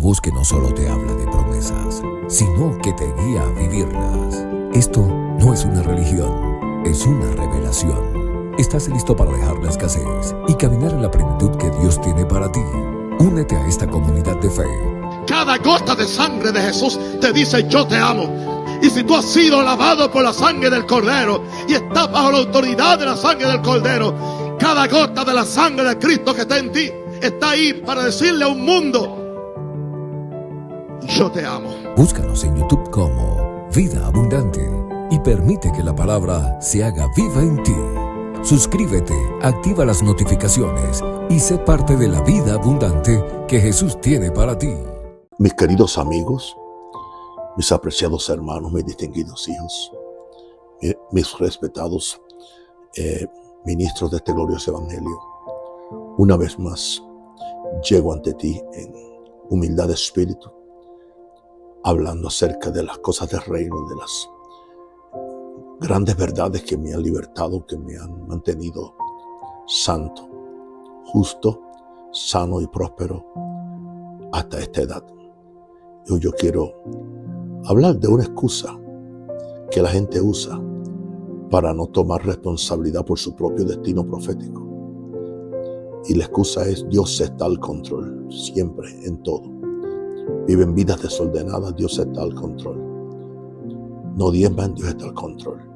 voz que no solo te habla de promesas, sino que te guía a vivirlas. Esto no es una religión, es una revelación. ¿Estás listo para dejar la escasez y caminar en la plenitud que Dios tiene para ti? Únete a esta comunidad de fe. Cada gota de sangre de Jesús te dice: yo te amo. Y si tú has sido lavado por la sangre del Cordero y estás bajo la autoridad de la sangre del Cordero, cada gota de la sangre de Cristo que está en ti está ahí para decirle a un mundo: yo te amo. Búscanos en YouTube como Vida Abundante y permite que la palabra se haga viva en ti. Suscríbete, activa las notificaciones y sé parte de la vida abundante que Jesús tiene para ti. Mis queridos amigos, mis apreciados hermanos, mis distinguidos hijos, mis respetados ministros de este glorioso evangelio, una vez más llego ante ti en humildad de espíritu, hablando acerca de las cosas del reino, de las grandes verdades que me han libertado, que me han mantenido santo, justo, sano y próspero hasta esta edad. Y hoy yo quiero hablar de una excusa que la gente usa para no tomar responsabilidad por su propio destino profético. Y la excusa es: Dios está al control, siempre, en todo. Viven vidas desordenadas, Dios está al control. No diezman, Dios está al control.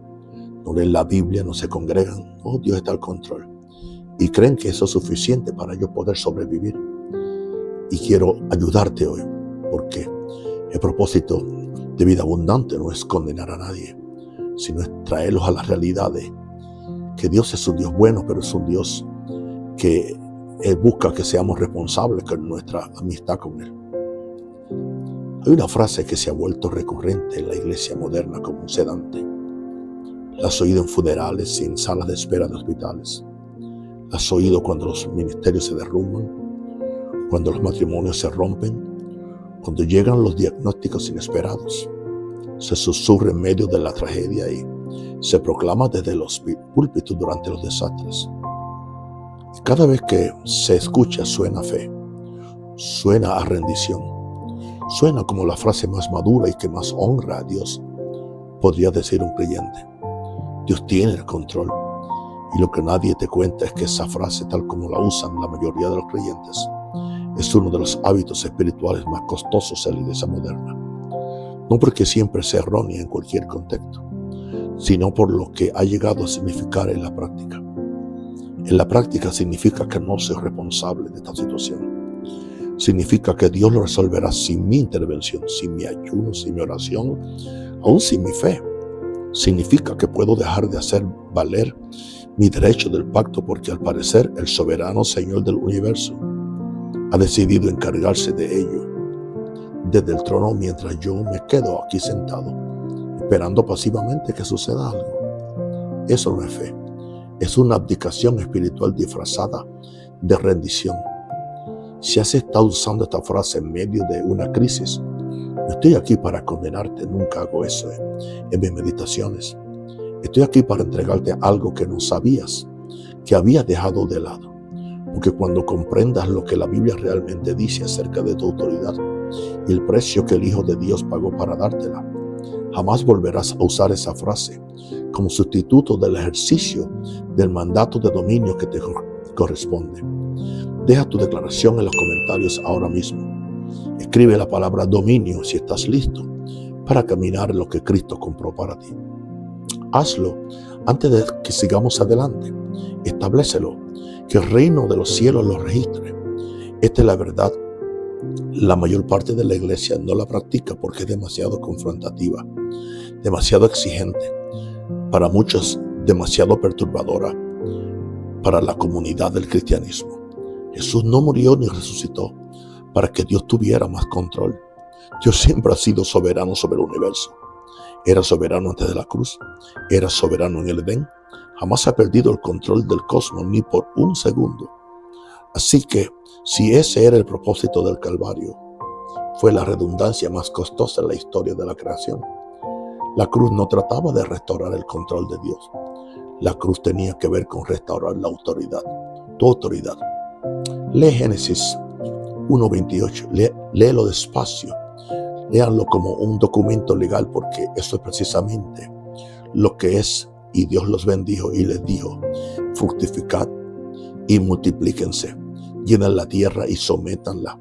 No leen la Biblia, no se congregan, oh, Dios está al control. Y creen que eso es suficiente para ellos poder sobrevivir. Y quiero ayudarte hoy, porque el propósito de vida abundante no es condenar a nadie, sino es traerlos a la realidad de que Dios es un Dios bueno, pero es un Dios que Él busca que seamos responsables con nuestra amistad con Él. Hay una frase que se ha vuelto recurrente en la iglesia moderna como un sedante. La has oído en funerales y en salas de espera de hospitales. La has oído cuando los ministerios se derrumban, cuando los matrimonios se rompen, cuando llegan los diagnósticos inesperados. Se susurra en medio de la tragedia y se proclama desde los púlpitos durante los desastres. Y cada vez que se escucha suena fe, suena a rendición, suena como la frase más madura y que más honra a Dios podría decir un creyente. Dios tiene el control, y lo que nadie te cuenta es que esa frase, tal como la usan la mayoría de los creyentes, es uno de los hábitos espirituales más costosos en la iglesia moderna. No porque siempre sea errónea en cualquier contexto, sino por lo que ha llegado a significar en la práctica. En la práctica significa que no soy responsable de esta situación. Significa que Dios lo resolverá sin mi intervención, sin mi ayuno, sin mi oración, aún sin mi fe. Significa que puedo dejar de hacer valer mi derecho del pacto porque al parecer el soberano Señor del universo ha decidido encargarse de ello desde el trono, mientras yo me quedo aquí sentado esperando pasivamente que suceda algo. Eso no es fe, es una abdicación espiritual disfrazada de rendición. Si has estado usando esta frase en medio de una crisis, no estoy aquí para condenarte, nunca hago eso en mis meditaciones. Estoy aquí para entregarte algo que no sabías, que habías dejado de lado. Porque cuando comprendas lo que la Biblia realmente dice acerca de tu autoridad y el precio que el Hijo de Dios pagó para dártela, jamás volverás a usar esa frase como sustituto del ejercicio del mandato de dominio que te corresponde. Deja tu declaración en los comentarios ahora mismo. Escribe la palabra dominio si estás listo para caminar en lo que Cristo compró para ti. Hazlo antes de que sigamos adelante. Establécelo, que el reino de los cielos lo registre. Esta es la verdad. La mayor parte de la iglesia no la practica porque es demasiado confrontativa, demasiado exigente, para muchos demasiado perturbadora para la comunidad del cristianismo. Jesús no murió ni resucitó para que Dios tuviera más control. Dios siempre ha sido soberano sobre el universo. Era soberano antes de la cruz, era soberano en el Edén. Jamás ha perdido el control del cosmos ni por un segundo. Así que, si ese era el propósito del Calvario, fue la redundancia más costosa en la historia de la creación. La cruz no trataba de restaurar el control de Dios. La cruz tenía que ver con restaurar la autoridad, tu autoridad. Lee Génesis 1:28. Léelo despacio. Léanlo como un documento legal, porque eso es precisamente lo que es. Y Dios los bendijo y les dijo: fructificad y multiplíquense, llenen la tierra y sométanla,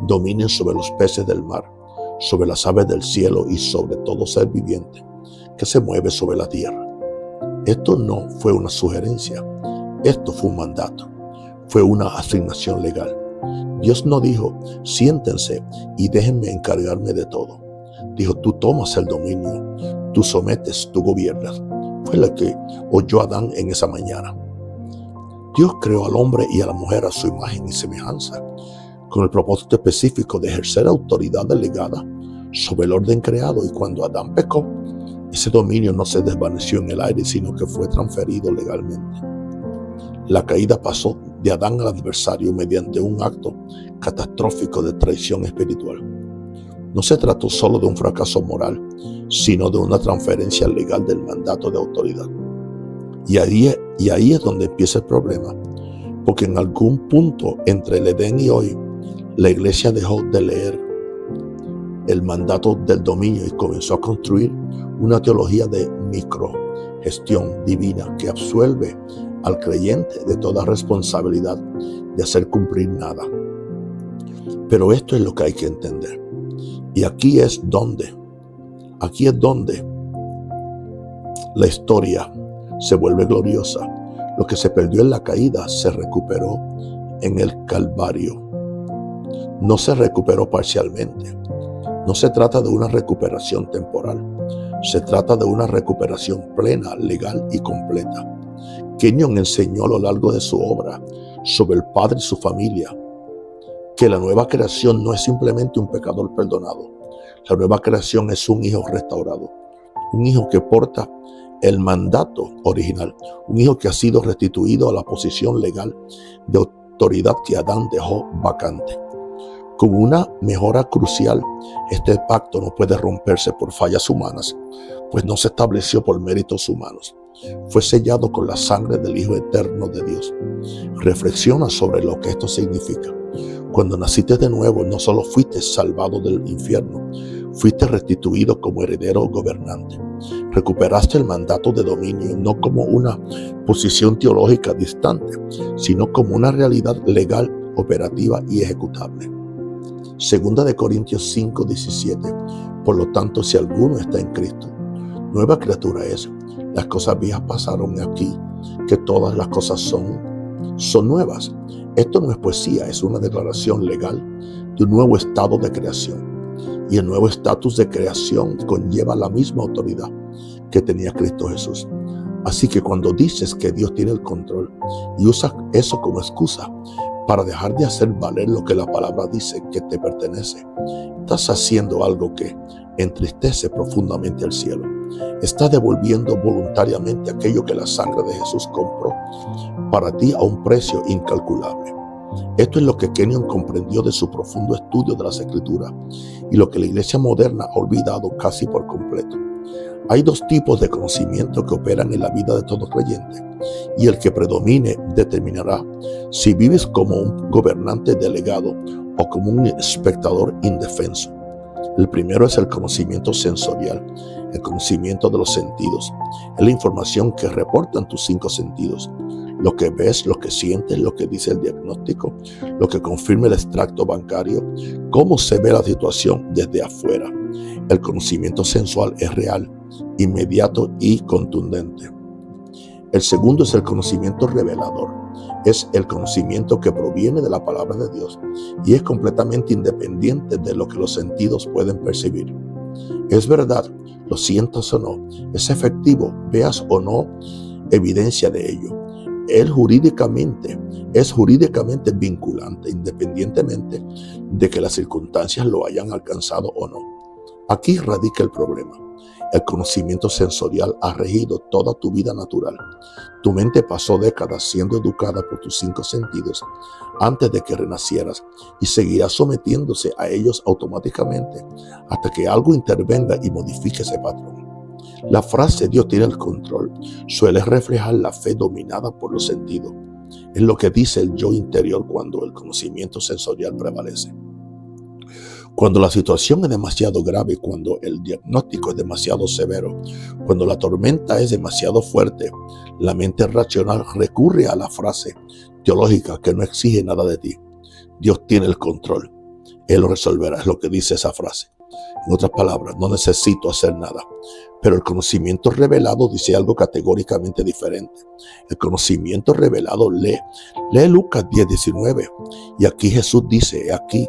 dominen sobre los peces del mar, sobre las aves del cielo y sobre todo ser viviente que se mueve sobre la tierra. Esto no fue una sugerencia, esto fue un mandato, fue una asignación legal. Dios no dijo: siéntense y déjenme encargarme de todo. Dijo: tú tomas el dominio, tú sometes, tú gobiernas. Fue lo que oyó Adán en esa mañana. Dios creó al hombre y a la mujer a su imagen y semejanza, con el propósito específico de ejercer autoridad delegada sobre el orden creado. Y cuando Adán pecó, ese dominio no se desvaneció en el aire, sino que fue transferido legalmente. La caída pasó de Adán al adversario mediante un acto catastrófico de traición espiritual. No se trató solo de un fracaso moral, sino de una transferencia legal del mandato de autoridad. Y ahí es donde empieza el problema, porque en algún punto entre el Edén y hoy, la iglesia dejó de leer el mandato del dominio y comenzó a construir una teología de microgestión divina que absuelve al creyente de toda responsabilidad de hacer cumplir nada. Pero esto es lo que hay que entender. Y aquí es donde la historia se vuelve gloriosa. Lo que se perdió en la caída se recuperó en el Calvario. No se recuperó parcialmente. No se trata de una recuperación temporal. Se trata de una recuperación plena, legal y completa. Kenyon enseñó a lo largo de su obra sobre el Padre y su familia que la nueva creación no es simplemente un pecador perdonado. La nueva creación es un hijo restaurado, un hijo que porta el mandato original, un hijo que ha sido restituido a la posición legal de autoridad que Adán dejó vacante. Con una mejora crucial, este pacto no puede romperse por fallas humanas, pues no se estableció por méritos humanos. Fue sellado con la sangre del Hijo Eterno de Dios. Reflexiona sobre lo que esto significa. Cuando naciste de nuevo, no solo fuiste salvado del infierno, fuiste restituido como heredero gobernante. Recuperaste el mandato de dominio no como una posición teológica distante, sino como una realidad legal, operativa y ejecutable. Segunda de Corintios 5:17. Por lo tanto, si alguno está en Cristo, nueva criatura es. Las cosas viejas pasaron aquí, que todas las cosas son nuevas. Esto no es poesía, es una declaración legal de un nuevo estado de creación. Y el nuevo estatus de creación conlleva la misma autoridad que tenía Cristo Jesús. Así que cuando dices que Dios tiene el control y usas eso como excusa para dejar de hacer valer lo que la palabra dice que te pertenece, estás haciendo algo que entristece profundamente al cielo. Estás devolviendo voluntariamente aquello que la sangre de Jesús compró para ti a un precio incalculable. Esto es lo que Kenyon comprendió de su profundo estudio de las Escrituras y lo que la iglesia moderna ha olvidado casi por completo. Hay dos tipos de conocimiento que operan en la vida de todo creyente, y el que predomine determinará si vives como un gobernante delegado o como un espectador indefenso. El primero es el conocimiento sensorial, el conocimiento de los sentidos. Es la información que reportan tus 5 sentidos. Lo que ves, lo que sientes, lo que dice el diagnóstico, lo que confirma el extracto bancario, cómo se ve la situación desde afuera. El conocimiento sensual es real, inmediato y contundente. El segundo es el conocimiento revelador. Es el conocimiento que proviene de la palabra de Dios y es completamente independiente de lo que los sentidos pueden percibir. Es verdad, lo sientas o no, es efectivo, veas o no evidencia de ello. Es jurídicamente vinculante, independientemente de que las circunstancias lo hayan alcanzado o no. Aquí radica el problema. El conocimiento sensorial ha regido toda tu vida natural. Tu mente pasó décadas siendo educada por tus 5 sentidos antes de que renacieras y seguirá sometiéndose a ellos automáticamente hasta que algo intervenga y modifique ese patrón. La frase Dios tiene el control suele reflejar la fe dominada por los sentidos. Es lo que dice el yo interior cuando el conocimiento sensorial prevalece. Cuando la situación es demasiado grave, cuando el diagnóstico es demasiado severo, cuando la tormenta es demasiado fuerte, la mente racional recurre a la frase teológica que no exige nada de ti. Dios tiene el control. Él lo resolverá, es lo que dice esa frase. En otras palabras, no necesito hacer nada. Pero el conocimiento revelado dice algo categóricamente diferente. El conocimiento revelado lee Lucas 10:19. Y aquí Jesús dice, aquí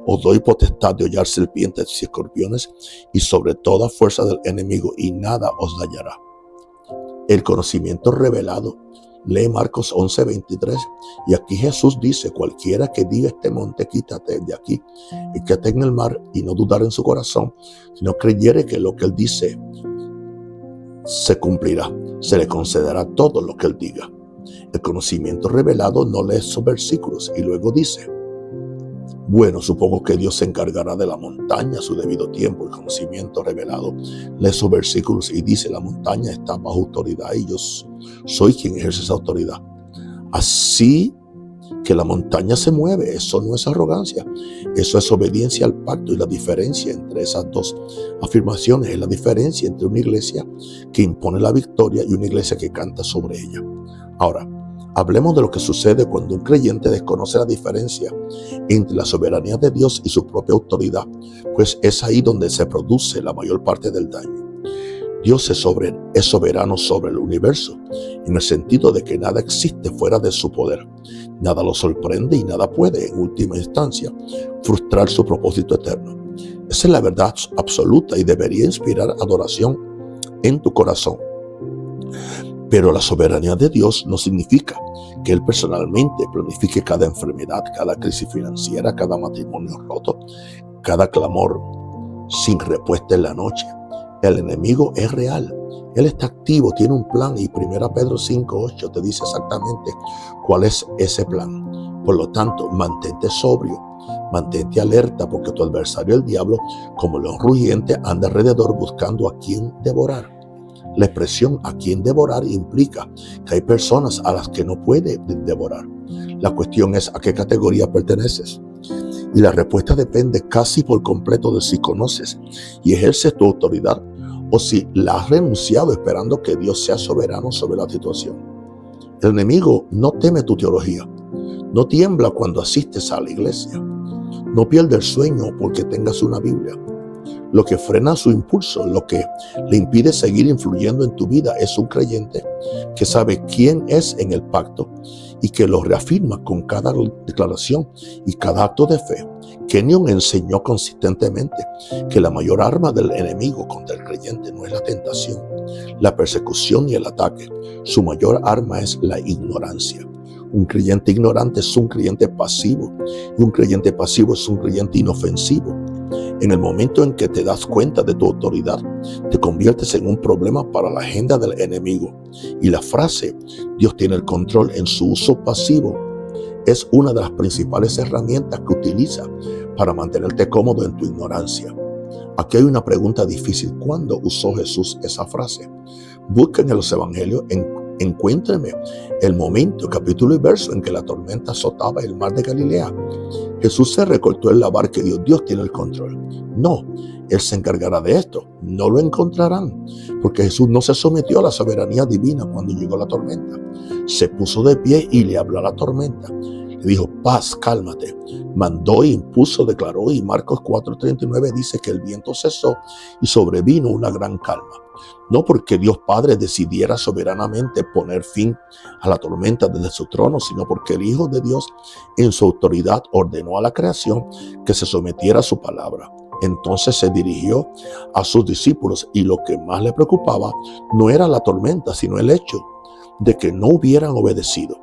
os doy potestad de hollar serpientes y escorpiones y sobre toda fuerza del enemigo y nada os dañará. El conocimiento revelado lee Marcos 11:23 y aquí Jesús dice, cualquiera que diga este monte, quítate de aquí y quédate en el mar y no dudar en su corazón, sino creyere que lo que él dice se cumplirá, se le concederá todo lo que él diga. El conocimiento revelado no lee esos versículos y luego dice, bueno, supongo que Dios se encargará de la montaña a su debido tiempo. El conocimiento revelado lee esos versículos y dice, la montaña está bajo autoridad y yo soy quien ejerce esa autoridad. Así que la montaña se mueve, eso no es arrogancia, eso es obediencia al pacto. Y la diferencia entre esas dos afirmaciones es la diferencia entre una iglesia que impone la victoria y una iglesia que canta sobre ella. Ahora, hablemos de lo que sucede cuando un creyente desconoce la diferencia entre la soberanía de Dios y su propia autoridad, pues es ahí donde se produce la mayor parte del daño. Dios es soberano sobre el universo, en el sentido de que nada existe fuera de su poder. Nada lo sorprende y nada puede, en última instancia, frustrar su propósito eterno. Esa es la verdad absoluta y debería inspirar adoración en tu corazón. Pero la soberanía de Dios no significa que Él personalmente planifique cada enfermedad, cada crisis financiera, cada matrimonio roto, cada clamor sin respuesta en la noche. El enemigo es real. Él está activo, tiene un plan y 1 Pedro 5:8 te dice exactamente cuál es ese plan. Por lo tanto, mantente sobrio, mantente alerta porque tu adversario, el diablo, como león rugiente, anda alrededor buscando a quien devorar. La expresión a quien devorar implica que hay personas a las que no puede devorar. La cuestión es a qué categoría perteneces. Y la respuesta depende casi por completo de si conoces y ejerces tu autoridad o si la has renunciado esperando que Dios sea soberano sobre la situación. El enemigo no teme tu teología, no tiembla cuando asistes a la iglesia, no pierde el sueño porque tengas una Biblia. Lo que frena su impulso, lo que le impide seguir influyendo en tu vida es un creyente que sabe quién es en el pacto y que lo reafirma con cada declaración y cada acto de fe. Kenyon enseñó consistentemente que la mayor arma del enemigo contra el creyente no es la tentación, la persecución y el ataque. Su mayor arma es la ignorancia. Un creyente ignorante es un creyente pasivo y un creyente pasivo es un creyente inofensivo. En el momento en que te das cuenta de tu autoridad, te conviertes en un problema para la agenda del enemigo. Y la frase, Dios tiene el control en su uso pasivo, es una de las principales herramientas que utiliza para mantenerte cómodo en tu ignorancia. Aquí hay una pregunta difícil. ¿Cuándo usó Jesús esa frase? Busquen en los evangelios, encuéntrenme el momento, capítulo y verso en que la tormenta azotaba el mar de Galilea. Jesús se recortó en la barca y Dios tiene el control. No, Él se encargará de esto. No lo encontrarán, porque Jesús no se sometió a la soberanía divina cuando llegó la tormenta. Se puso de pie y le habló a la tormenta. Le dijo, paz, cálmate. Mandó, impuso, declaró, y Marcos 4:39 dice que el viento cesó y sobrevino una gran calma. No porque Dios Padre decidiera soberanamente poner fin a la tormenta desde su trono, sino porque el Hijo de Dios en su autoridad ordenó a la creación que se sometiera a su palabra. Entonces se dirigió a sus discípulos y lo que más le preocupaba no era la tormenta, sino el hecho de que no hubieran obedecido.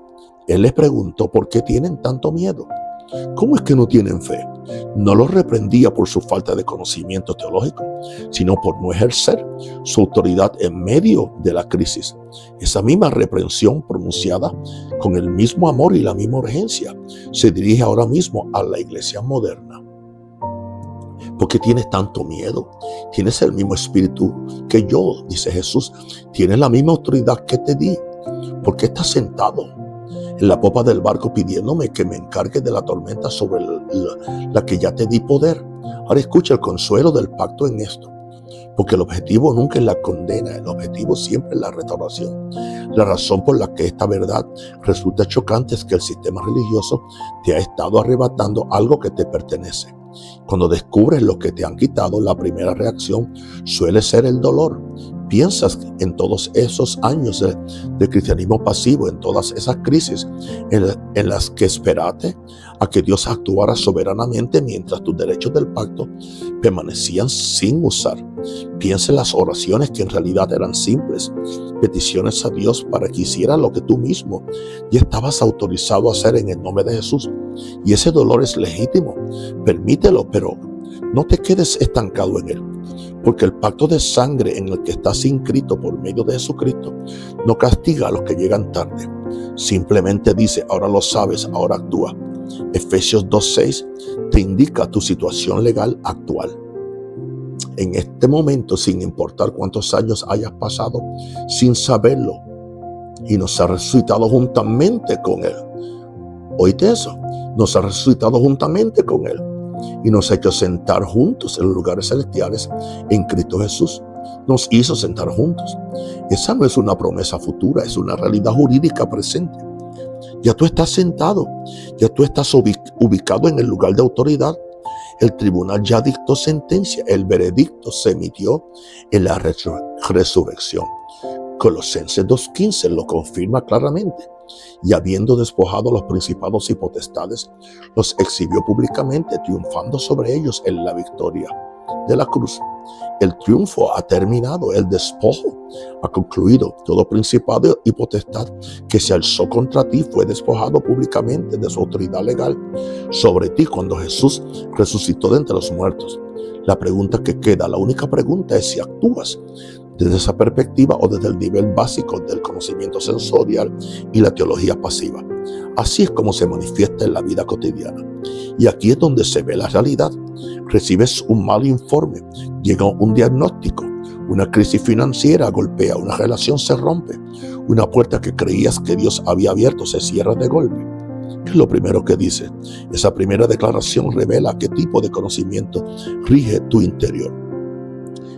Él les preguntó por qué tienen tanto miedo. ¿Cómo es que no tienen fe? No los reprendía por su falta de conocimiento teológico, sino por no ejercer su autoridad en medio de la crisis. Esa misma reprensión pronunciada con el mismo amor y la misma urgencia se dirige ahora mismo a la iglesia moderna. ¿Por qué tienes tanto miedo? Tienes el mismo espíritu que yo, dice Jesús. Tienes la misma autoridad que te di. ¿Por qué estás sentado en la popa del barco pidiéndome que me encargue de la tormenta sobre la que ya te di poder. Ahora escucha el consuelo del pacto en esto. Porque el objetivo nunca es la condena, el objetivo siempre es la restauración. La razón por la que esta verdad resulta chocante es que el sistema religioso te ha estado arrebatando algo que te pertenece. Cuando descubres lo que te han quitado, la primera reacción suele ser el dolor. Piensas en todos esos años de cristianismo pasivo, en todas esas crisis en las que esperaste a que Dios actuara soberanamente mientras tus derechos del pacto permanecían sin usar. Piensa en las oraciones que en realidad eran simples, peticiones a Dios para que hiciera lo que tú mismo ya estabas autorizado a hacer en el nombre de Jesús. Y ese dolor es legítimo, permítelo, pero no te quedes estancado en él. Porque el pacto de sangre en el que estás inscrito por medio de Jesucristo no castiga a los que llegan tarde. Simplemente dice, ahora lo sabes, ahora actúa. Efesios 2:6 te indica tu situación legal actual. En este momento, sin importar cuántos años hayas pasado sin saberlo, y nos ha resucitado juntamente con Él. ¿Oíste eso? Nos ha resucitado juntamente con Él y nos ha hecho sentar juntos en los lugares celestiales en Cristo Jesús. Nos hizo sentar juntos. Esa no es una promesa futura, es una realidad jurídica presente. Ya tú estás sentado, ya tú estás ubicado en el lugar de autoridad. El tribunal ya dictó sentencia, el veredicto se emitió en la resurrección. Colosenses 2:15 lo confirma claramente. Y habiendo despojado a los principados y potestades, los exhibió públicamente, triunfando sobre ellos en la victoria de la cruz. El triunfo ha terminado, el despojo ha concluido. Todo principado y potestad que se alzó contra ti fue despojado públicamente de su autoridad legal sobre ti cuando Jesús resucitó de entre los muertos. La pregunta que queda, la única pregunta es si actúas desde esa perspectiva o desde el nivel básico del conocimiento sensorial y la teología pasiva. Así es como se manifiesta en la vida cotidiana. Y aquí es donde se ve la realidad. Recibes un mal informe, llega un diagnóstico, una crisis financiera golpea, una relación se rompe, una puerta que creías que Dios había abierto se cierra de golpe. ¿Qué es lo primero que dice? Esa primera declaración revela qué tipo de conocimiento rige tu interior.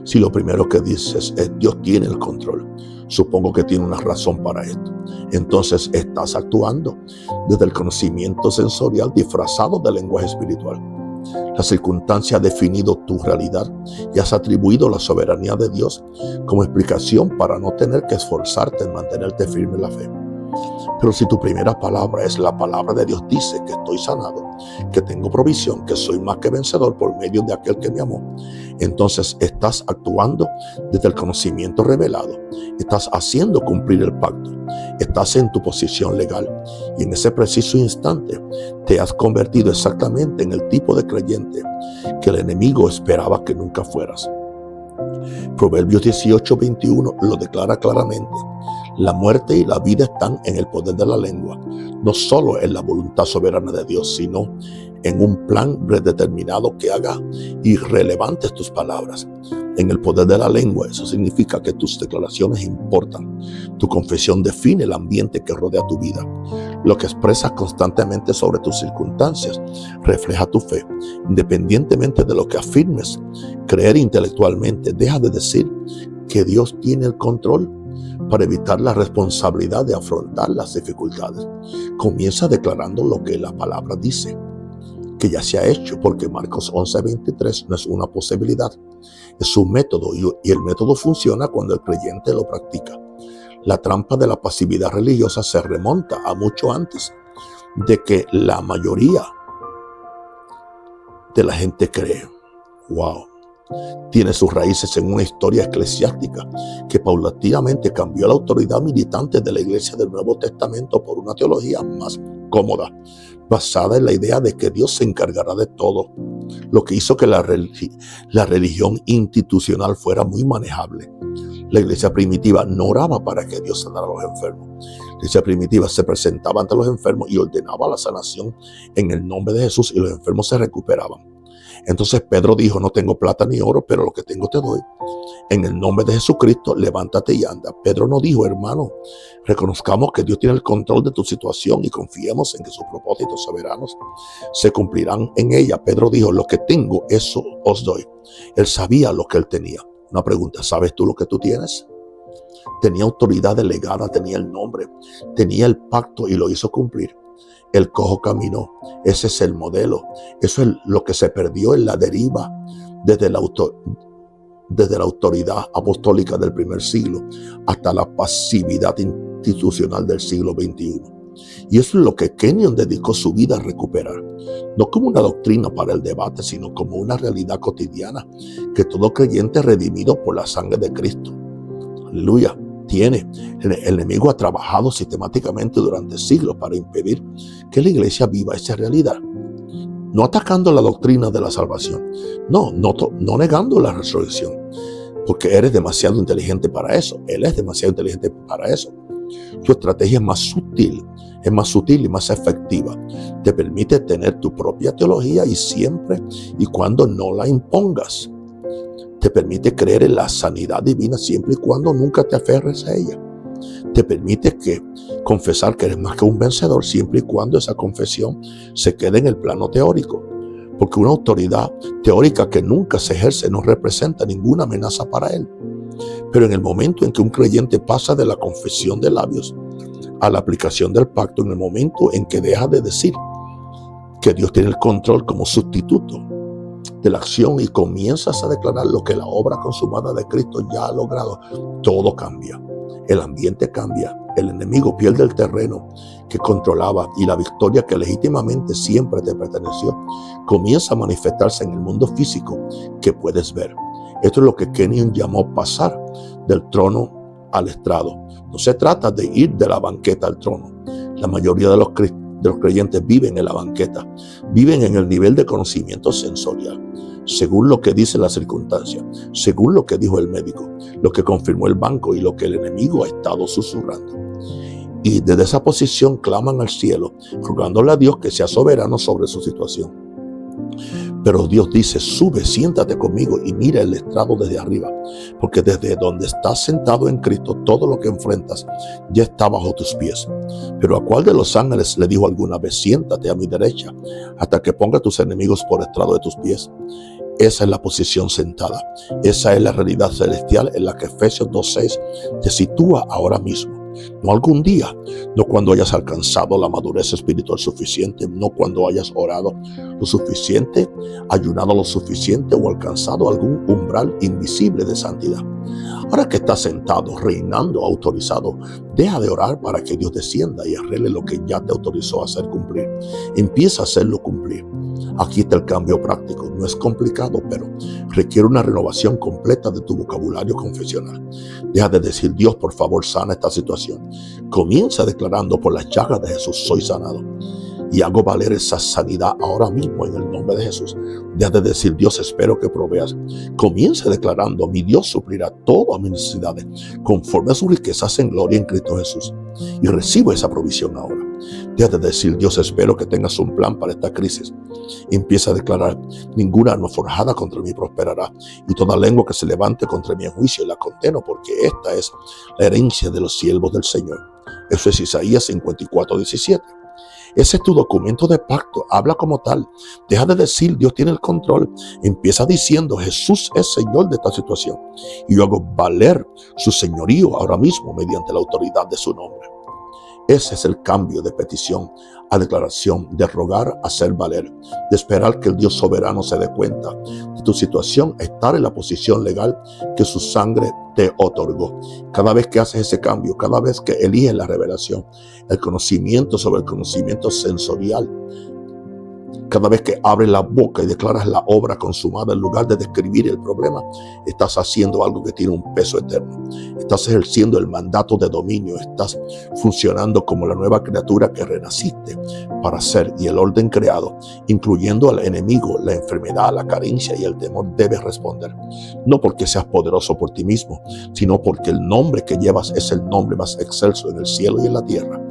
Si lo primero que dices es Dios tiene el control, supongo que tiene una razón para esto. Entonces estás actuando desde el conocimiento sensorial disfrazado del lenguaje espiritual. La circunstancia ha definido tu realidad y has atribuido la soberanía de Dios como explicación para no tener que esforzarte en mantenerte firme en la fe. Pero si tu primera palabra es la palabra de Dios, dice que estoy sanado, que tengo provisión, que soy más que vencedor por medio de aquel que me amó, entonces estás actuando desde el conocimiento revelado, estás haciendo cumplir el pacto, estás en tu posición legal y en ese preciso instante te has convertido exactamente en el tipo de creyente que el enemigo esperaba que nunca fueras. Proverbios 18:21 lo declara claramente. La muerte y la vida están en el poder de la lengua, no solo en la voluntad soberana de Dios, sino en un plan predeterminado que haga irrelevantes tus palabras. En el poder de la lengua, eso significa que tus declaraciones importan. Tu confesión define el ambiente que rodea tu vida. Lo que expresas constantemente sobre tus circunstancias refleja tu fe. Independientemente de lo que afirmes, creer intelectualmente, deja de decir que Dios tiene el control para evitar la responsabilidad de afrontar las dificultades. Comienza declarando lo que la palabra dice, que ya se ha hecho, porque Marcos 11:23 no es una posibilidad, es un método y el método funciona cuando el creyente lo practica. La trampa de la pasividad religiosa se remonta a mucho antes de que la mayoría de la gente cree. ¡Wow! Tiene sus raíces en una historia eclesiástica que paulatinamente cambió la autoridad militante de la iglesia del Nuevo Testamento por una teología más cómoda, basada en la idea de que Dios se encargará de todo, lo que hizo que la religión institucional fuera muy manejable. La iglesia primitiva no oraba para que Dios sanara a los enfermos. La iglesia primitiva se presentaba ante los enfermos y ordenaba la sanación en el nombre de Jesús y los enfermos se recuperaban. Entonces Pedro dijo, no tengo plata ni oro, pero lo que tengo te doy. En el nombre de Jesucristo, levántate y anda. Pedro no dijo, hermano, reconozcamos que Dios tiene el control de tu situación y confiemos en que sus propósitos soberanos se cumplirán en ella. Pedro dijo, lo que tengo, eso os doy. Él sabía lo que él tenía. Una pregunta, ¿sabes tú lo que tú tienes? Tenía autoridad delegada, tenía el nombre, tenía el pacto y lo hizo cumplir. El cojo caminó. Ese es el modelo. Eso es lo que se perdió en la deriva desde la autoridad apostólica del primer siglo hasta la pasividad institucional del siglo XXI. Y eso es lo que Kenyon dedicó su vida a recuperar. No como una doctrina para el debate, sino como una realidad cotidiana que todo creyente redimido por la sangre de Cristo, aleluya, tiene. El enemigo ha trabajado sistemáticamente durante siglos para impedir que la iglesia viva esa realidad. No atacando la doctrina de la salvación, no negando la resurrección, porque eres demasiado inteligente para eso. Él es demasiado inteligente para eso. Tu estrategia es más sutil y más efectiva. Te permite tener tu propia teología y siempre y cuando no la impongas. Te permite creer en la sanidad divina siempre y cuando nunca te aferres a ella. Te permite confesar que eres más que un vencedor siempre y cuando esa confesión se quede en el plano teórico. Porque una autoridad teórica que nunca se ejerce no representa ninguna amenaza para él. Pero en el momento en que un creyente pasa de la confesión de labios a la aplicación del pacto, en el momento en que deja de decir que Dios tiene el control como sustituto de la acción y comienzas a declarar lo que la obra consumada de Cristo ya ha logrado, todo cambia. El ambiente cambia, el enemigo pierde el terreno que controlaba y la victoria que legítimamente siempre te perteneció comienza a manifestarse en el mundo físico que puedes ver. Esto es lo que Kenyon llamó pasar del trono al estrado. No se trata de ir de la banqueta al trono. La mayoría de los creyentes viven en la banqueta, viven en el nivel de conocimiento sensorial, según lo que dice la circunstancia, según lo que dijo el médico, lo que confirmó el banco y lo que el enemigo ha estado susurrando. Y desde esa posición claman al cielo, rogándole a Dios que sea soberano sobre su situación. Pero Dios dice, sube, siéntate conmigo y mira el estrado desde arriba, porque desde donde estás sentado en Cristo, todo lo que enfrentas ya está bajo tus pies. Pero ¿a cuál de los ángeles le dijo alguna vez, siéntate a mi derecha hasta que ponga tus enemigos por estrado de tus pies? Esa es la posición sentada. Esa es la realidad celestial en la que Efesios 2:6 te sitúa ahora mismo. No algún día, no cuando hayas alcanzado la madurez espiritual suficiente, no cuando hayas orado lo suficiente, ayunado lo suficiente o alcanzado algún umbral invisible de santidad. Ahora que estás sentado, reinando, autorizado, deja de orar para que Dios descienda y arregle lo que ya te autorizó a hacer cumplir. Empieza a hacerlo cumplir. Aquí está el cambio práctico. No es complicado, pero requiere una renovación completa de tu vocabulario confesional. Deja de decir, Dios, por favor, sana esta situación. Comienza declarando, por las llagas de Jesús soy sanado. Y hago valer esa sanidad ahora mismo en el nombre de Jesús. Deja de decir, Dios, espero que proveas. Comienza declarando, mi Dios suplirá todas mis necesidades conforme a sus riquezas en gloria en Cristo Jesús. Y recibo esa provisión ahora. Deja de decir, Dios, espero que tengas un plan para esta crisis. Empieza a declarar, ninguna arma forjada contra mí prosperará, y toda lengua que se levante contra mí en juicio la condeno, porque esta es la herencia de los siervos del Señor. Eso es Isaías 54:17. Ese es tu documento de pacto. Habla como tal. Deja de decir, Dios tiene el control. Empieza diciendo, Jesús es Señor de esta situación. Y yo hago valer su señorío ahora mismo mediante la autoridad de su nombre. Ese es el cambio de petición a declaración, de rogar a hacer valer, de esperar que el Dios soberano se dé cuenta de tu situación, estar en la posición legal que su sangre te otorgó. Cada vez que haces ese cambio, cada vez que eliges la revelación, el conocimiento sobre el conocimiento sensorial, cada vez que abres la boca y declaras la obra consumada en lugar de describir el problema, estás haciendo algo que tiene un peso eterno. Estás ejerciendo el mandato de dominio. Estás funcionando como la nueva criatura que renaciste para ser, y el orden creado, incluyendo al enemigo, la enfermedad, la carencia y el temor, debes responder. No porque seas poderoso por ti mismo, sino porque el nombre que llevas es el nombre más excelso en el cielo y en la tierra.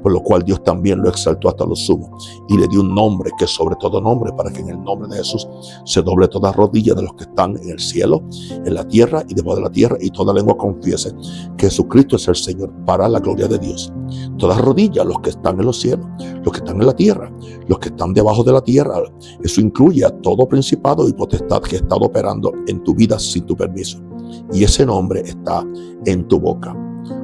por lo cual Dios también lo exaltó hasta lo sumo y le dio un nombre que es sobre todo nombre, para que en el nombre de Jesús se doble toda rodilla de los que están en el cielo, en la tierra y debajo de la tierra, y toda lengua confiese que Jesucristo es el Señor, para la gloria de Dios. Todas rodillas, los que están en los cielos, los que están en la tierra, los que están debajo de la tierra. Eso incluye a todo principado y potestad que ha estado operando en tu vida sin tu permiso. Y ese nombre está en tu boca.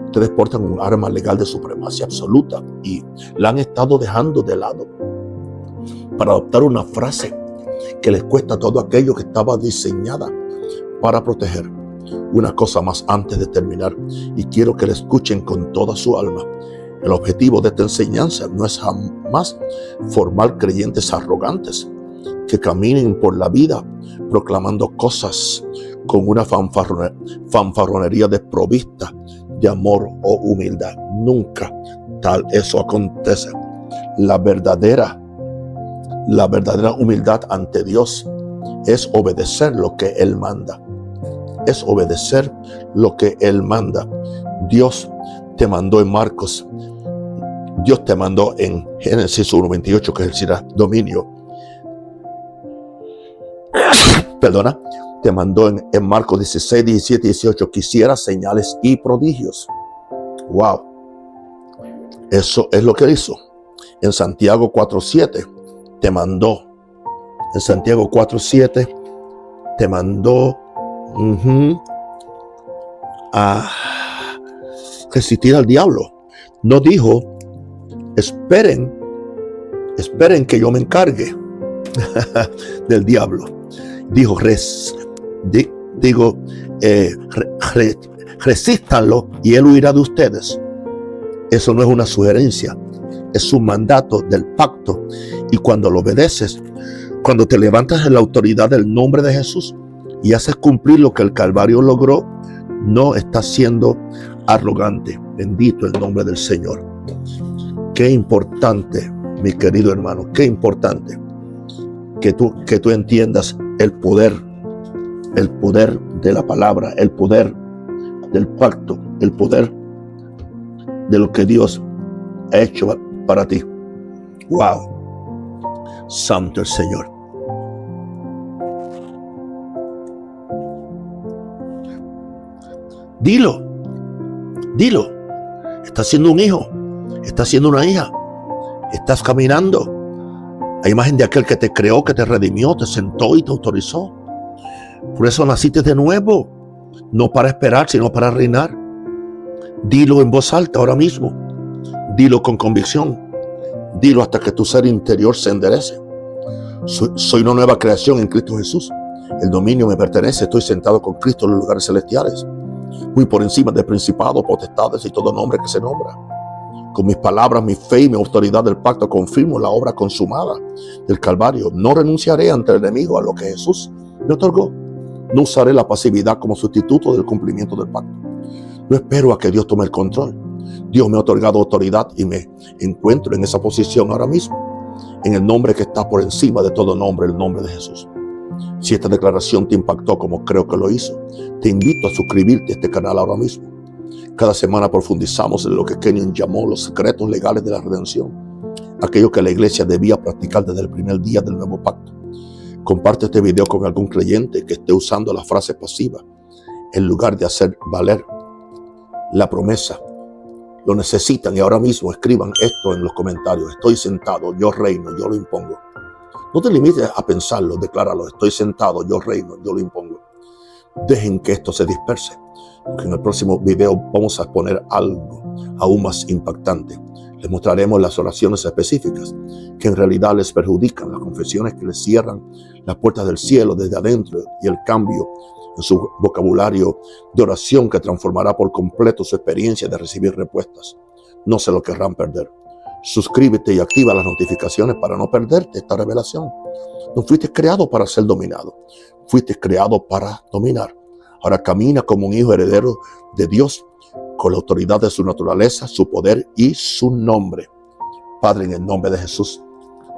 Ustedes portan un arma legal de supremacía absoluta y la han estado dejando de lado para adoptar una frase que les cuesta todo aquello que estaba diseñada para proteger. Una cosa más antes de terminar, y quiero que la escuchen con toda su alma. El objetivo de esta enseñanza no es jamás formar creyentes arrogantes que caminen por la vida proclamando cosas con una fanfarronería desprovista de amor o humildad. Nunca tal eso acontece. La verdadera humildad ante Dios es obedecer lo que Él manda. Es obedecer lo que Él manda. Dios te mandó en Marcos. Dios te mandó en Génesis 1:28 que ejercerás dominio. Perdona. Te mandó en Marcos 16, 17 y 18 que hicieras señales y prodigios. Wow. Eso es lo que hizo. En Santiago 4:7 te mandó. En Santiago 4:7 te mandó a resistir al diablo. No dijo, esperen que yo me encargue del diablo. Dijo, resístanlo y él huirá de ustedes. Eso no es una sugerencia, es un mandato del pacto. Y cuando lo obedeces, cuando te levantas en la autoridad del nombre de Jesús y haces cumplir lo que el Calvario logró, no estás siendo arrogante. Bendito el nombre del Señor. Qué importante, mi querido hermano, qué importante que tú entiendas el poder de la palabra, el poder del pacto, el poder de lo que Dios ha hecho para ti. Wow. Santo el Señor. Dilo. Estás siendo un hijo, estás siendo una hija, estás caminando a imagen de aquel que te creó, que te redimió, te sentó y te autorizó. Por eso naciste de nuevo, no para esperar, sino para reinar. Dilo en voz alta ahora mismo. Dilo con convicción. Dilo hasta que tu ser interior se enderece. Soy una nueva creación en Cristo Jesús. El dominio me pertenece. Estoy sentado con Cristo en los lugares celestiales, muy por encima de principados, potestades y todo nombre que se nombra. Con mis palabras, mi fe y mi autoridad del pacto confirmo la obra consumada del Calvario. No renunciaré ante el enemigo a lo que Jesús me otorgó. No usaré la pasividad como sustituto del cumplimiento del pacto. No espero a que Dios tome el control. Dios me ha otorgado autoridad y me encuentro en esa posición ahora mismo, en el nombre que está por encima de todo nombre, el nombre de Jesús. Si esta declaración te impactó como creo que lo hizo, te invito a suscribirte a este canal ahora mismo. Cada semana profundizamos en lo que Kenyon llamó los secretos legales de la redención, aquello que la iglesia debía practicar desde el primer día del nuevo pacto. Comparte este video con algún creyente que esté usando la frase pasiva en lugar de hacer valer la promesa. Lo necesitan y ahora mismo escriban esto en los comentarios. Estoy sentado, yo reino, yo lo impongo. No te limites a pensarlo, decláralo. Estoy sentado, yo reino, yo lo impongo. Dejen que esto se disperse, porque en el próximo video vamos a exponer algo aún más impactante. Les mostraremos las oraciones específicas que en realidad les perjudican, las confesiones que les cierran las puertas del cielo desde adentro y el cambio en su vocabulario de oración que transformará por completo su experiencia de recibir respuestas. No se lo querrán perder. Suscríbete y activa las notificaciones para no perderte esta revelación. No fuiste creado para ser dominado, fuiste creado para dominar. Ahora camina como un hijo heredero de Dios, con la autoridad de su naturaleza, su poder y su nombre. Padre, en el nombre de Jesús,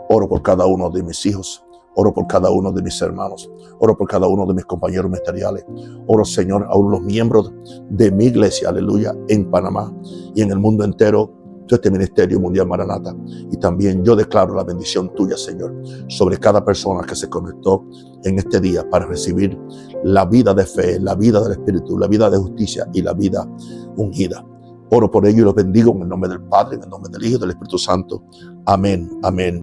oro por cada uno de mis hijos, oro por cada uno de mis hermanos, oro por cada uno de mis compañeros ministeriales. Oro, Señor, a los miembros de mi iglesia, aleluya, en Panamá y en el mundo entero, este ministerio mundial Maranata. Y también yo declaro la bendición tuya, Señor, sobre cada persona que se conectó en este día para recibir la vida de fe, la vida del Espíritu, la vida de justicia y la vida ungida. Oro por ello y los bendigo en el nombre del Padre, en el nombre del Hijo y del Espíritu Santo. Amén, amén.